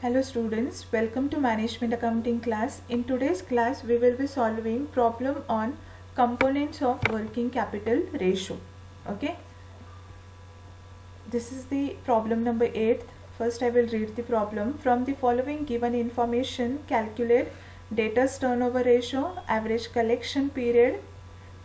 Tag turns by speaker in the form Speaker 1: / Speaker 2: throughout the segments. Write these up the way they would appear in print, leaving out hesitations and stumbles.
Speaker 1: Hello students, welcome to Management Accounting class. In today's class, we will be solving problem on components of working capital ratio. Okay, this is the problem number 8. First I will read the problem. From the following given information, calculate debtors turnover ratio, average collection period,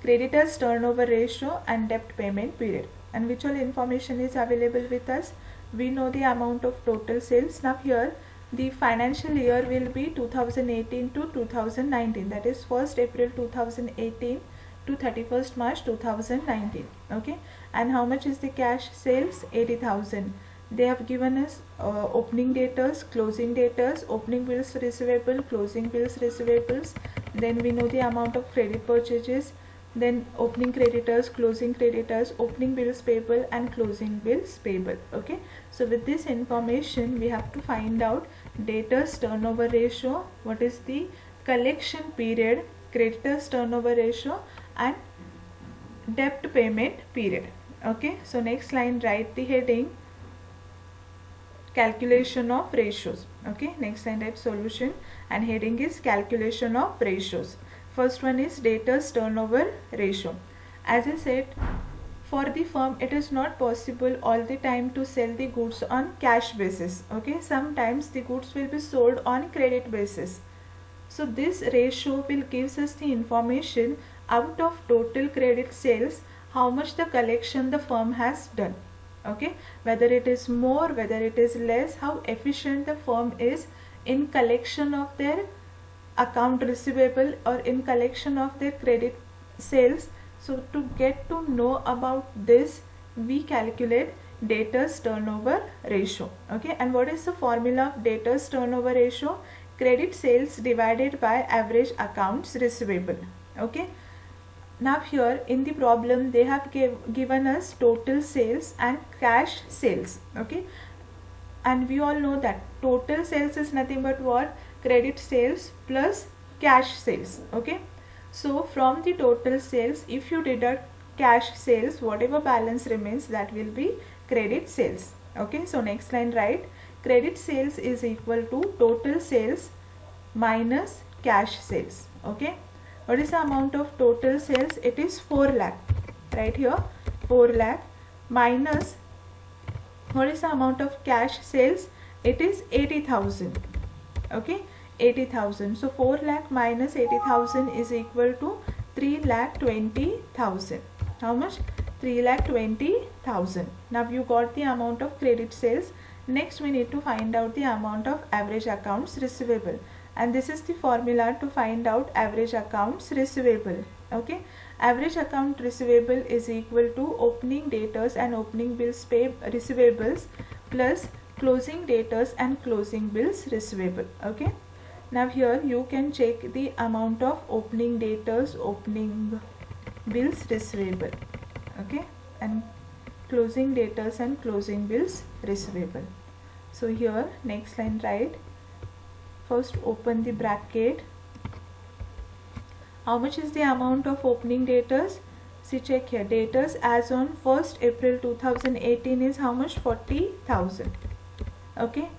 Speaker 1: creditors turnover ratio and debt payment period. And which all information is available with us? We know the amount of total sales. Now here the financial year will be 2018 to 2019, that is 1st April 2018 to 31st March 2019. Okay, and how much is the cash sales? 80,000. They have given us opening debtors, closing debtors, opening bills receivable, closing bills receivables. Then we know the amount of credit purchases, then opening creditors, closing creditors, opening bills payable and closing bills payable. Okay, so with this information we have to find out debtors turnover ratio, what is the collection period, creditors turnover ratio and debt payment period. Okay, so next line, write the heading calculation of ratios. Okay, next line write solution and heading is calculation of ratios. First one is debtors turnover ratio. As I said, for the firm it is not possible all the time to sell the goods on cash basis. Okay, sometimes the goods will be sold on credit basis. So this ratio will gives us the information out of total credit sales how much the collection the firm has done. Okay, whether it is more, whether it is less, how efficient the firm is in collection of their account receivable or in collection of their credit sales. So to get to know about this, we calculate debtors turnover ratio. Okay, and what is the formula of debtors turnover ratio? Credit sales divided by average accounts receivable. Okay, now here in the problem they have given us total sales and cash sales. Okay, and we all know that total sales is nothing but what? Credit sales plus cash sales. Okay, so from the total sales, if you deduct cash sales, whatever balance remains, that will be credit sales. Okay, so next line, write credit sales is equal to total sales minus cash sales. Okay, what is the amount of total sales? It is 4 lakh. Right here 4 lakh minus what is the amount of cash sales? It is 80,000. Okay, 80,000. So 4 lakh minus 80,000 is equal to 3,20,000. How much? 3,20,000. Now you got the amount of credit sales. Next we need to find out the amount of average accounts receivable, and this is the formula to find out average accounts receivable. Okay, average account receivable is equal to opening debtors and opening bills receivables plus closing debtors and closing bills receivable. Okay, now here you can check the amount of opening debtors, opening bills receivable, okay, and closing debtors and closing bills receivable. So here next line, write first open the bracket. How much is the amount of opening debtors? See, check here, debtors as on 1st April 2018 is how much? 40,000. Okay,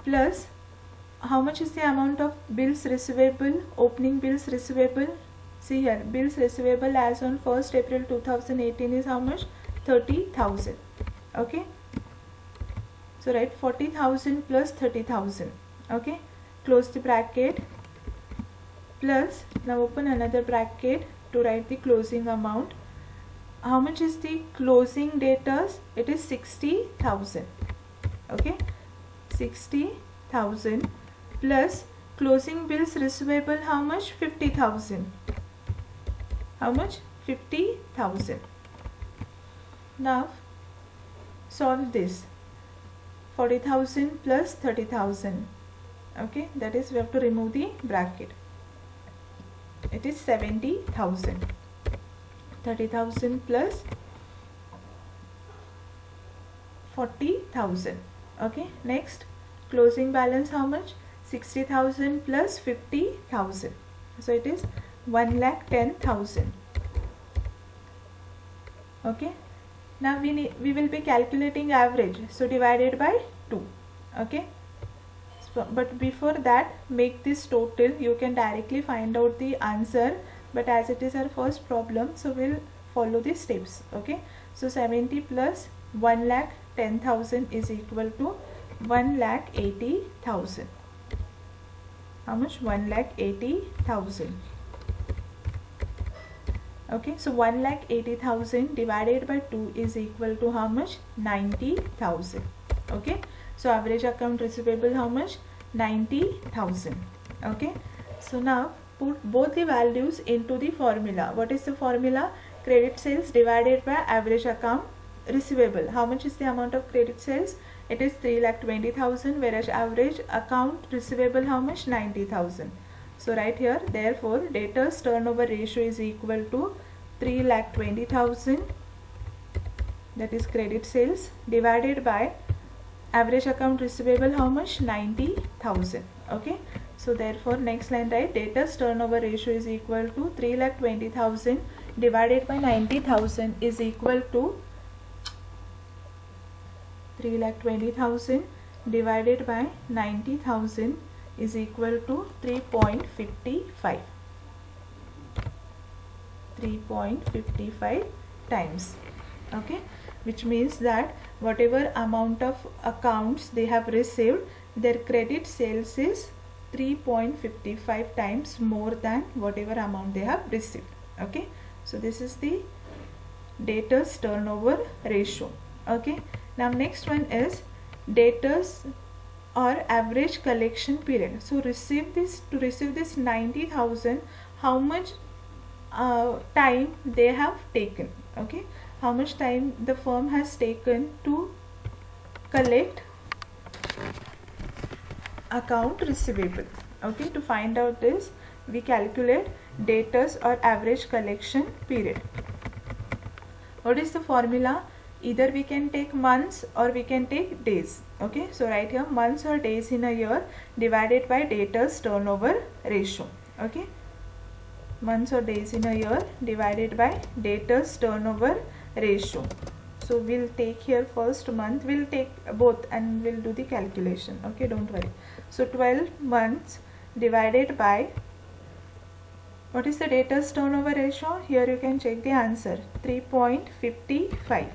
Speaker 1: plus how much is the amount of bills receivable, opening bills receivable? See here, bills receivable as on 1st April 2018 is how much? 30,000. Okay, so write 40,000 plus 30,000. Okay, close the bracket, plus now open another bracket to write the closing amount. How much is the closing debtors? It is 60,000. Okay, 60,000 plus closing bills receivable, how much? 50,000. How much? 50,000. Now solve this. 40,000 plus 30,000. Okay, that is we have to remove the bracket. It is 70,000. 30,000 plus 40,000. Okay, next closing balance, how much? 60,000 plus 50,000. So it is 1,10,000. Okay, now we will be calculating average, so divided by 2. Okay, but before that, make this total. You can directly find out the answer, but as it is our first problem, so we'll follow the steps. Okay, so 70 plus 1,10,000 is equal to 1,80,000. How much? 1,80,000. Okay, so 1,80,000 divided by 2 is equal to how much? 90,000. Okay, so average account receivable how much? 90,000. Okay, so now put both the values into the formula. What is the formula? Credit sales divided by average account receivable. How much is the amount of credit sales? It is 3,20,000, whereas average account receivable how much? 90,000. So right here, therefore debtors turnover ratio is equal to 3,20,000, that is credit sales, divided by average account receivable how much? 90,000. Okay, so therefore next line, right, debtors turnover ratio is equal to 3,20,000 divided by 90,000 is equal to 3,20,000 divided by 90,000 is equal to 3.55. 3.55 times. Okay, which means that whatever amount of accounts they have received, their credit sales is 3.55 times more than whatever amount they have received. Okay, so this is the debtors turnover ratio. Okay, now next one is debtors or average collection period. So to receive this 90,000, how much time they have taken. Okay, how much time the firm has taken to collect account receivable. Okay, to find out this, we calculate debtors or average collection period. What is the formula? Either we can take months or we can take days. Okay, so right here, months or days in a year divided by debtors turnover ratio. Okay, months or days in a year divided by debtors turnover ratio. So we'll take here first month, we'll take both and we'll do the calculation. Okay, don't worry. So 12 months divided by, what is the debtors turnover ratio? Here you can check the answer, 3.55.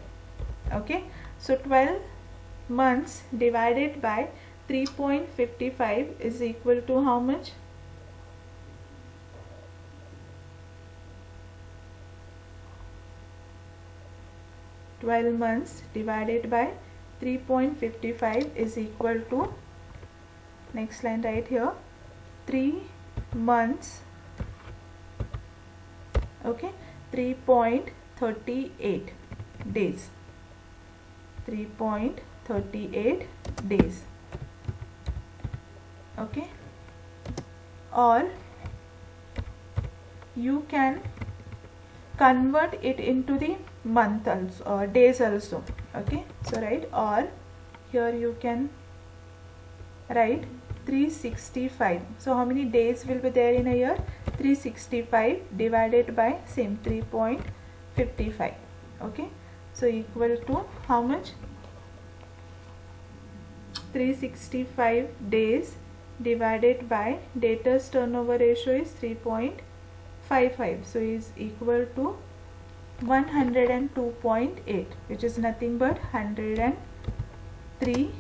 Speaker 1: Okay, so 12 months divided by 3.55 is equal to how much? (12 months divided by 3.55 is equal to, next line right here, 3 months. Okay, 3.38 days. 3.38 days. Okay, or you can convert it into the month also or days also. Okay, so right, or here you can write 365. So how many days will be there in a year? 365 divided by same 3.55. Okay, so equal to how much? 365 days divided by debtors turnover ratio is 3.55, so is equal to 102.8, which is nothing but 103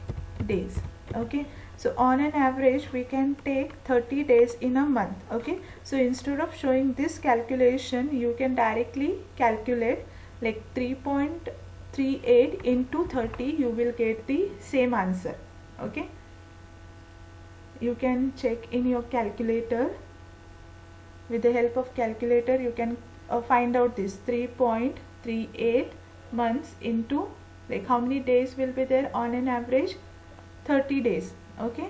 Speaker 1: days. Okay, so on an average we can take 30 days in a month. Okay, so instead of showing this calculation, you can directly calculate like 3.38 into 30, you will get the same answer. Okay, you can check in your calculator. With the help of calculator, you can find out this 3.38 months into, like, how many days will be there on an average? 30 days. Okay,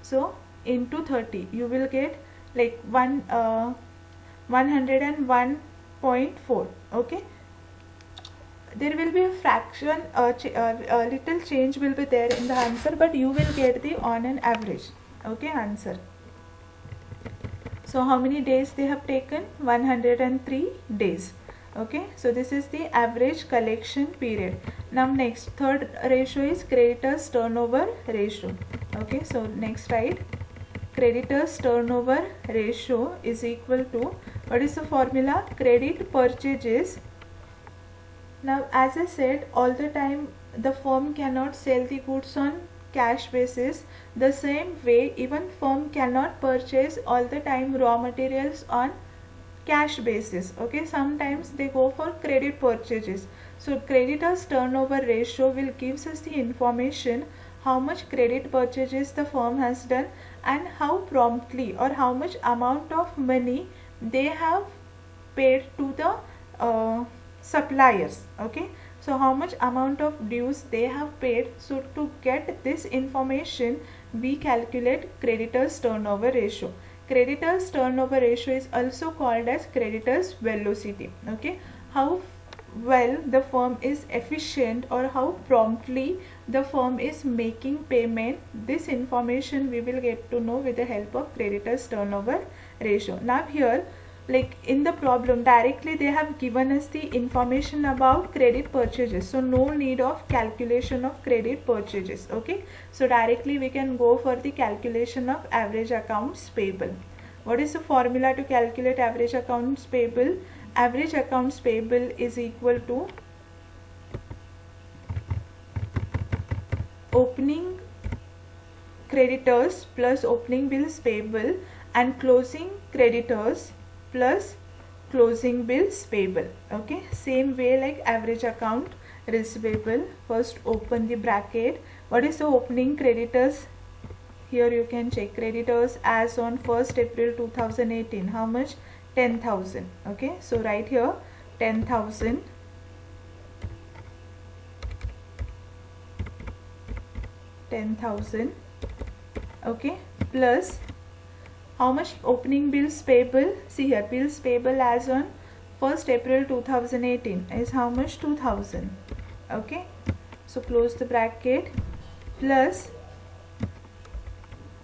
Speaker 1: so into 30 you will get like 101.4. okay, there will be a fraction, a little change will be there in the answer, but you will get the on an average, okay, answer. So how many days they have taken? 103 days. Okay, so this is the average collection period. Now next, third ratio is creditors turnover ratio. Okay, so next write creditors turnover ratio is equal to, what is the formula? Credit purchases. Now as I said, all the time the firm cannot sell the goods on cash basis. The same way, even firm cannot purchase all the time raw materials on cash basis. Okay, sometimes they go for credit purchases. So creditors turnover ratio will gives us the information how much credit purchases the firm has done and how promptly or how much amount of money they have paid to the suppliers. Okay, so how much amount of dues they have paid. So to get this information we calculate creditors turnover ratio. Creditors turnover ratio is also called as creditors velocity. Okay, how well the firm is efficient or how promptly the firm is making payment, this information we will get to know with the help of creditors turnover ratio. Now here, like in the problem, directly they have given us the information about credit purchases, so no need of calculation of credit purchases. Okay, so directly we can go for the calculation of average accounts payable. What is the formula to calculate average accounts payable? Average accounts payable is equal to opening creditors plus opening bills payable and closing creditors plus closing bills payable. Okay, same way like average account receivable. First open the bracket. What is the opening creditors? Here you can check creditors as on 1st April 2018. How much? 10,000. Okay, so right here 10,000 10,000. Okay, plus how much opening bills payable? See here, bills payable as on 1st April 2018 is how much? 2,000. Okay, so close the bracket plus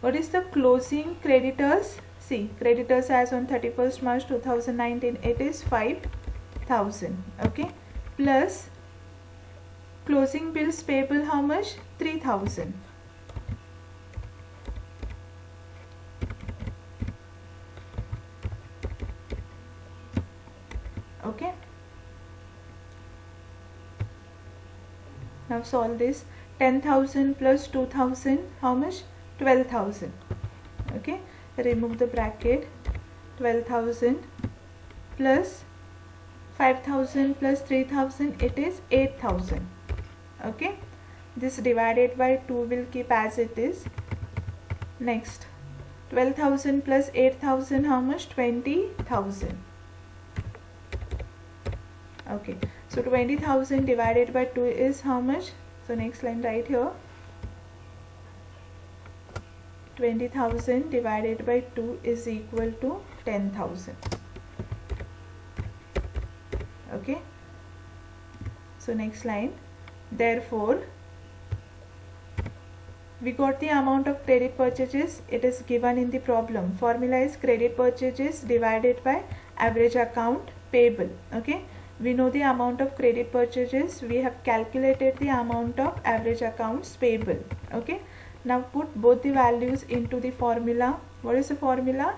Speaker 1: what is the closing creditors? See, creditors as on 31st March 2019, it is 5,000. Okay, plus closing bills payable how much? 3,000. Okay, now solve this. 10,000 plus 2,000, how much? 12,000. Okay, remove the bracket. 12,000 plus 5,000 plus 3,000, it is 8,000. Okay, this divided by 2 will keep as it is. Next, 12,000 plus 8,000, how much? 20,000. Okay, so 20,000 divided by 2 is how much? So next line right here, 20,000 divided by 2 is equal to 10,000. Okay, so next line, therefore we got the amount of credit purchases. It is given in the problem. Formula is credit purchases divided by average account payable. Okay, we know the amount of credit purchases, we have calculated the amount of average accounts payable. Okay, now put both the values into the formula. What is the formula?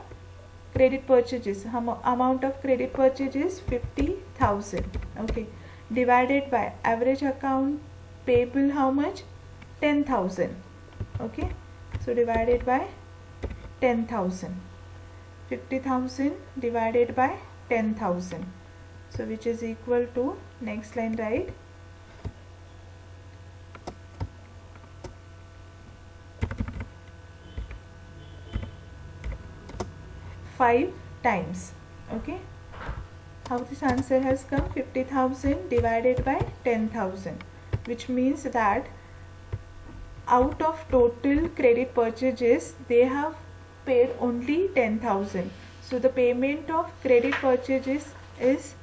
Speaker 1: Credit purchases, amount of credit purchases 50,000. Okay, divided by average account payable how much? 10,000. Okay, so divided by 10,000. 50,000 divided by 10,000. So which is equal to, next line right, 5 times. Okay, how this answer has come? 50,000 divided by 10,000, which means that out of total credit purchases they have paid only 10,000. So the payment of credit purchases is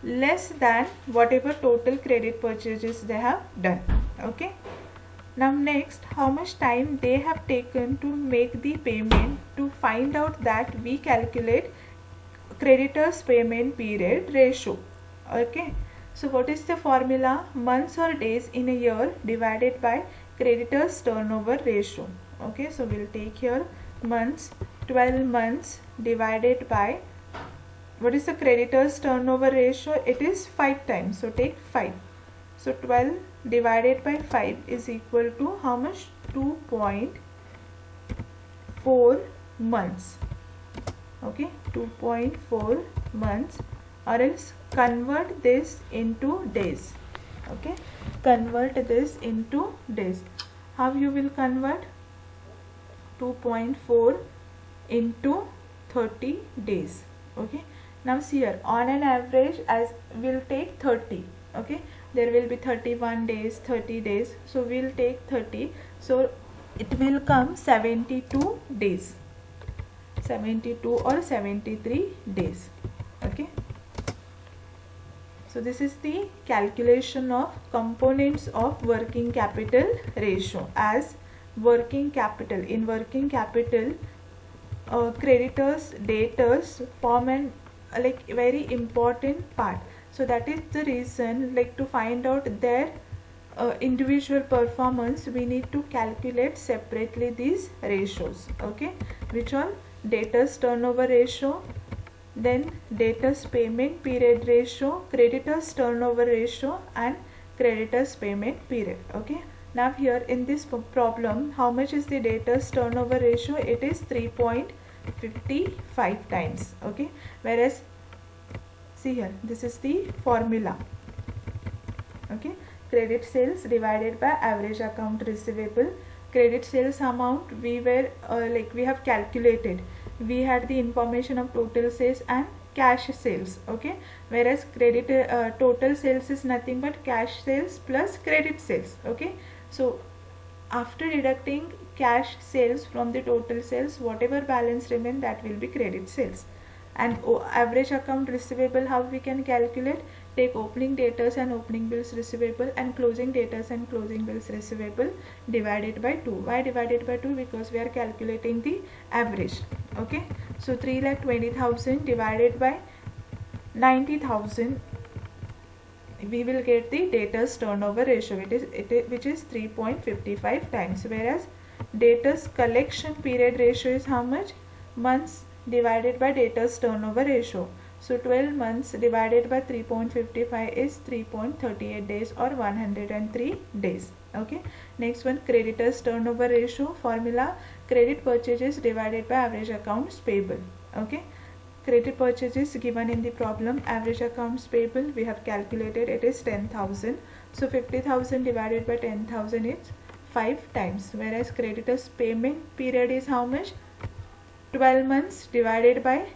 Speaker 1: less than whatever total credit purchases they have done. Okay, now next, how much time they have taken to make the payment. To find out that, we calculate creditors payment period ratio. Okay, so what is the formula? Months or days in a year divided by creditors turnover ratio. Okay, so we'll take here months. 12 months divided by, what is the creditors turnover ratio? It is 5 times, so take 5. So 12 divided by 5 is equal to how much? 2.4 months. Okay, 2.4 months, or else convert this into days. Okay, convert this into days. How you will convert? 2.4 into 30 days. Okay, now see here, on an average, as we'll take 30. Okay, there will be 31 days, 30 days, so we'll take 30, so it will come 72 days, 72 or 73 days. Okay, so this is the calculation of components of working capital ratio. As working capital, in working capital, creditors, debtors form an like very important part. So that is the reason, like, to find out their individual performance, we need to calculate separately these ratios. Okay, which are debtors turnover ratio, then debtors payment period ratio, creditors turnover ratio, and creditors payment period. Okay, now here in this problem, how much is the debtors turnover ratio? It is 3.55 times. Okay, whereas see here, this is the formula. Okay, credit sales divided by average account receivable. Credit sales amount, we were we have calculated, we had the information of total sales and cash sales. Okay, whereas credit total sales is nothing but cash sales plus credit sales. Okay, so after deducting cash sales from the total sales, whatever balance remain, that will be credit sales. And average account receivable, how we can calculate? Take opening debtors and opening bills receivable and closing debtors and closing bills receivable divided by 2. Why divided by 2? Because we are calculating the average. Okay, so 3,20,000 divided by 90,000, we will get the debtors turnover ratio, which is 3.55 times. Whereas debtors collection period ratio is how much? Months divided by debtors turnover ratio. So 12 months divided by 3.55 is 3.38 days or 103 days. Okay, next one, creditors turnover ratio formula: credit purchases divided by average accounts payable. Okay, credit purchases given in the problem, average accounts payable we have calculated, it is 10,000. So 50,000 divided by 10,000 is 5 times. Whereas creditors payment period is how much? 12 months divided by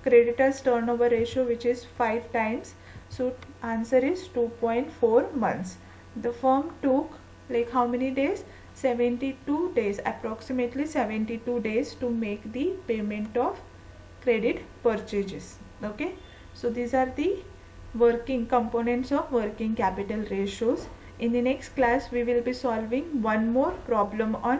Speaker 1: creditors turnover ratio, which is 5 times. So answer is 2.4 months. The firm took like how many days? 72 days, approximately 72 days to make the payment of credit purchases. Okay, so these are the working components of working capital ratios. In the next class, we will be solving one more problem on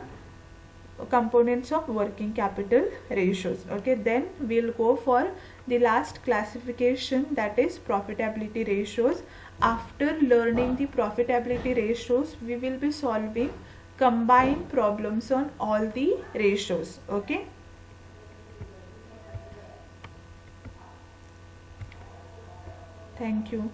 Speaker 1: components of working capital ratios. Okay, then we'll go for the last classification, that is profitability ratios. After learning the profitability ratios, we will be solving combined problems on all the ratios. Okay, thank you.